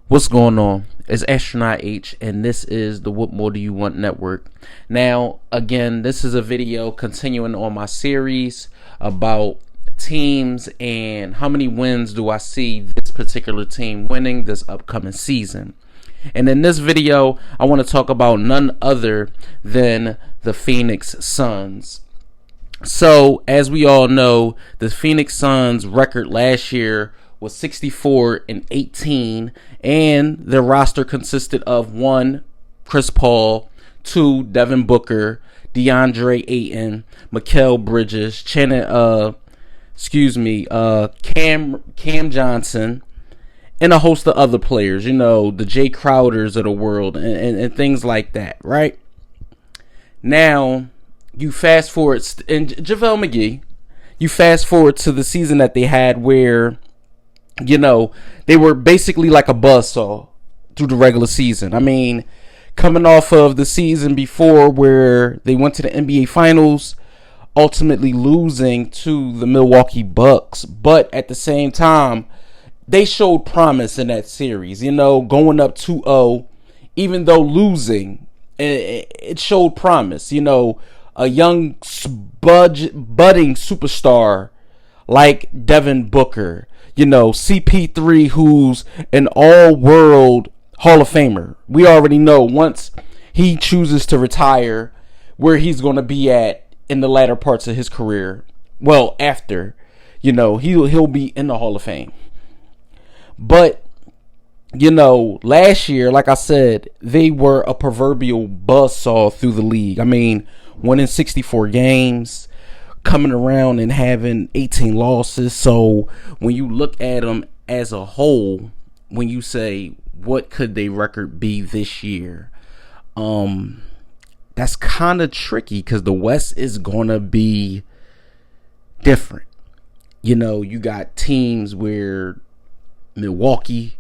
What's going on? It's Astronaut H, and this is the What More Do You Want Network. Now, again, this is a video continuing on my series about teams and how many wins do I see this particular team winning this upcoming season. And in this video, I want to talk about none other than the Phoenix Suns. So, as we all know, the Phoenix Suns record last year was 64-18, and their roster consisted of 1, Chris Paul, 2, Devin Booker, DeAndre Ayton, Mikal Bridges, Cam Johnson, and a host of other players, the Jay Crowders of the world and things like that, right? Now, you fast forward, and JaVale McGee, you fast forward to the season that they had where they were basically like a buzzsaw through the regular season. I mean, coming off of the season before where they went to the NBA Finals, ultimately losing to the Milwaukee Bucks. But at the same time, they showed promise in that series, going up 2-0, even though losing, it showed promise. A young budding superstar like Devin Booker, CP3, who's an all-world Hall of Famer. We already know once he chooses to retire where he's going to be at in the latter parts of his career. Well, after, he'll be in the Hall of Fame. But, last year, like I said, they were a proverbial buzzsaw through the league. I mean, winning 64 games, coming around and having 18 losses. So when you look at them as a whole, when you say what could their record be this year, that's kind of tricky because the West is gonna be different. You got teams where Minnesota,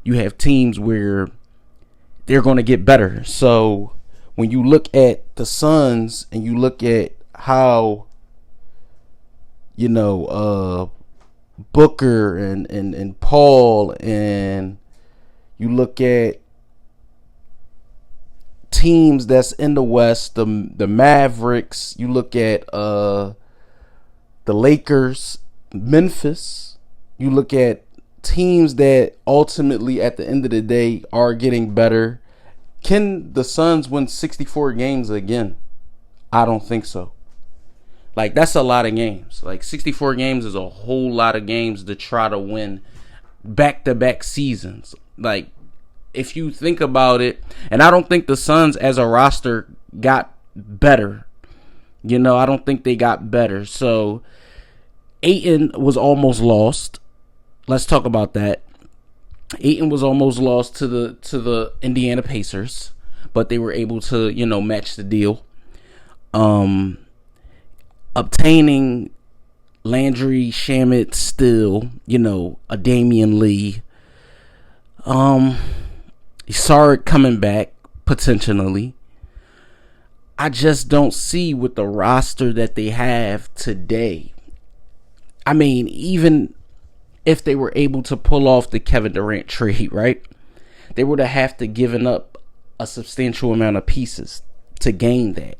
you have teams where they're gonna get better. So when you look at the Suns and you look at how, Booker and Paul, and you look at teams that's in the West, the Mavericks, you look at the Lakers, Memphis, you look at teams that ultimately at the end of the day are getting better. Can the Suns win 64 games again? I don't think so. Like, that's a lot of games. Like, 64 games is a whole lot of games to try to win back-to-back seasons. Like, if you think about it, and I don't think the Suns as a roster got better. I don't think they got better. So, Ayton was almost lost. Let's talk about that. Ayton was almost lost to the Indiana Pacers, but they were able to, match the deal. Obtaining Landry Shamet still, a Damian Lee. Sark coming back potentially. I just don't see with the roster that they have today. I mean, even if they were able to pull off the Kevin Durant trade, right? They would have to given up a substantial amount of pieces to gain that.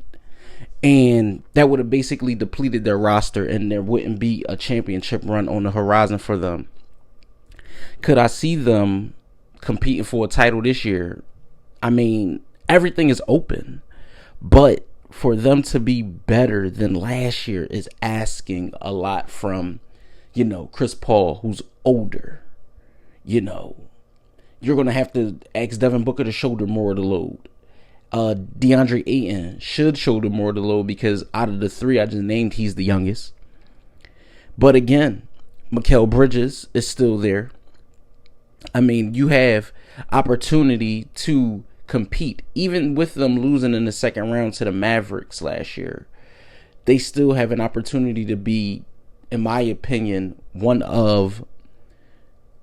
And that would have basically depleted their roster, and there wouldn't be a championship run on the horizon for them. Could I see them competing for a title this year? I mean, everything is open. But for them to be better than last year is asking a lot from Chris Paul, who's older. You're going to have to ask Devin Booker to shoulder more of the load. DeAndre Ayton should shoulder more of the load because out of the three I just named, he's the youngest. But again, Mikal Bridges is still there. I mean, you have opportunity to compete. Even with them losing in the second round to the Mavericks last year, they still have an opportunity to be, in my opinion, one of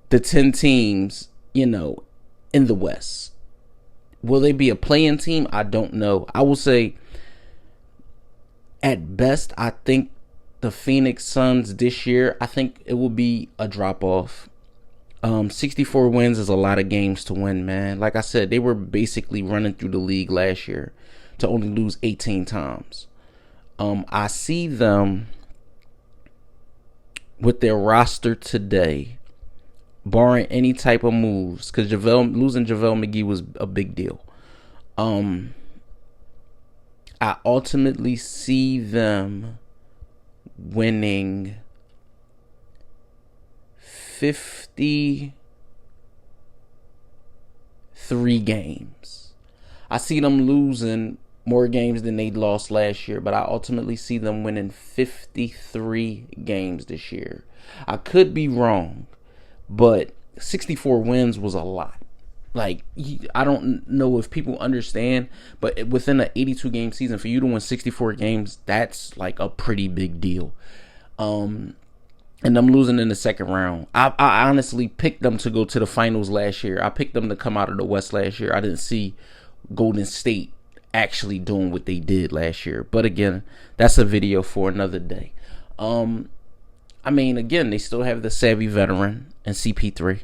the 10 teams, in the West. Will they be a play-in team? I don't know. I will say, at best, I think the Phoenix Suns this year, I think it will be a drop off. 64 wins is a lot of games to win, man. Like I said, they were basically running through the league last year to only lose 18 times. I see them with their roster today, barring any type of moves, because losing JaVale McGee was a big deal. I ultimately see them winning 53 games. I see them losing more games than they lost last year, but I ultimately see them winning 53 games this year. I could be wrong, but 64 wins was a lot. Like, I don't know if people understand, but within an 82 game season, for you to win 64 games, that's like a pretty big deal. And I'm losing in the second round. I honestly picked them to go to the finals last year. I picked them to come out of the West last year. I didn't see Golden State actually doing what they did last year. But again, that's a video for another day. I mean, again, they still have the savvy veteran and CP3.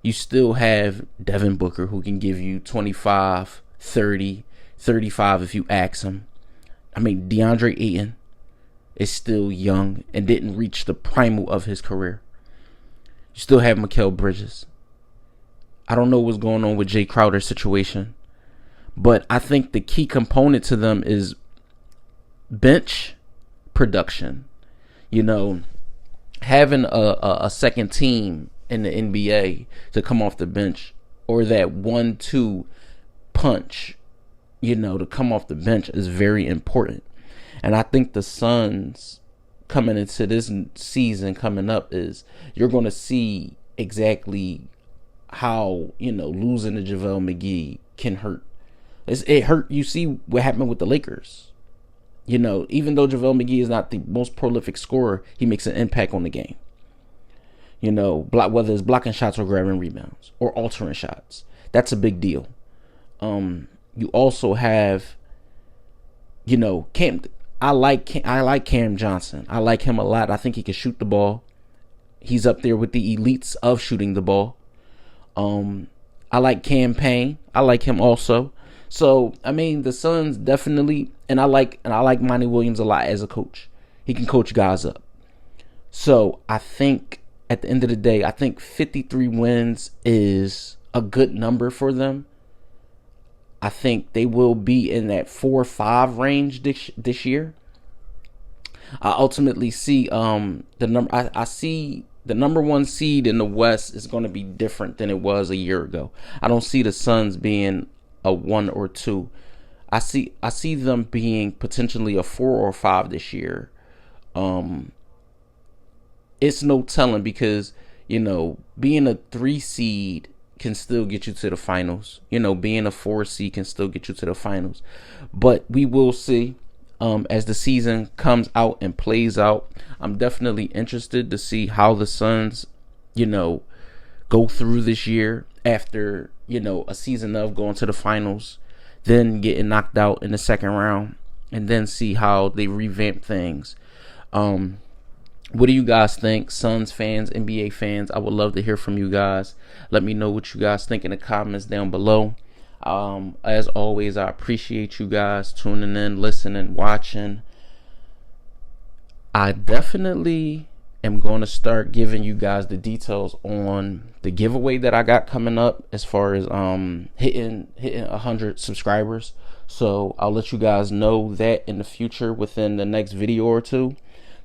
You still have Devin Booker, who can give you 25, 30, 35 if you ask him. I mean, DeAndre Ayton is still young and didn't reach the primal of his career. You still have Mikal Bridges. I don't know what's going on with Jay Crowder's situation, but I think the key component to them is bench production. You know, having a second team in the NBA to come off the bench, or that 1-2 punch, you know, to come off the bench is very important. And I think the Suns coming into this season coming up is you're going to see exactly how, you know, losing to JaVale McGee can hurt. It hurt. You see what happened with the Lakers. You know, even though JaVale McGee is not the most prolific scorer, he makes an impact on the game. You know, whether it's blocking shots or grabbing rebounds or altering shots, that's a big deal. You also have, you know, Cam. I like Cam Johnson. I like him a lot. I think he can shoot the ball. He's up there with the elites of shooting the ball. I like Cam Payne. I like him also. So I mean, the Suns definitely, and I like Monty Williams a lot as a coach. He can coach guys up. So I think at the end of the day, I think 53 wins is a good number for them. I think they will be in that 4 or 5 range this year. I ultimately see the number. I see the number 1 seed in the West is going to be different than it was a year ago. I don't see the Suns being a 1 or 2. I see them being potentially a 4 or 5 this year. It's no telling, because, you know, being a 3 seed can still get you to the finals. You know, being a 4 seed can still get you to the finals. But we will see as the season comes out and plays out. I'm definitely interested to see how the Suns, you know, go through this year after, you know, a season of going to the finals, then getting knocked out in the second round, and then see how they revamp things. What do you guys think? Suns fans, NBA fans, I would love to hear from you guys. Let me know what you guys think in the comments down below. As always, I appreciate you guys tuning in, listening, watching. I definitely am going to start giving you guys the details on the giveaway that I got coming up, as far as hitting 100 subscribers. So I'll let you guys know that in the future within the next video or two.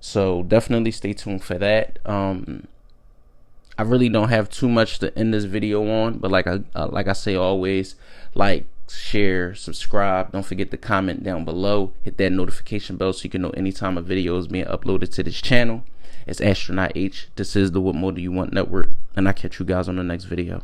So definitely stay tuned for that. I really don't have too much to end this video on, but like I say always, like, share, subscribe. Don't forget to comment down below. Hit that notification bell so you can know anytime a video is being uploaded to this channel. It's Astronaut H. This is the What More Do You Want Network, and I'll catch you guys on the next video.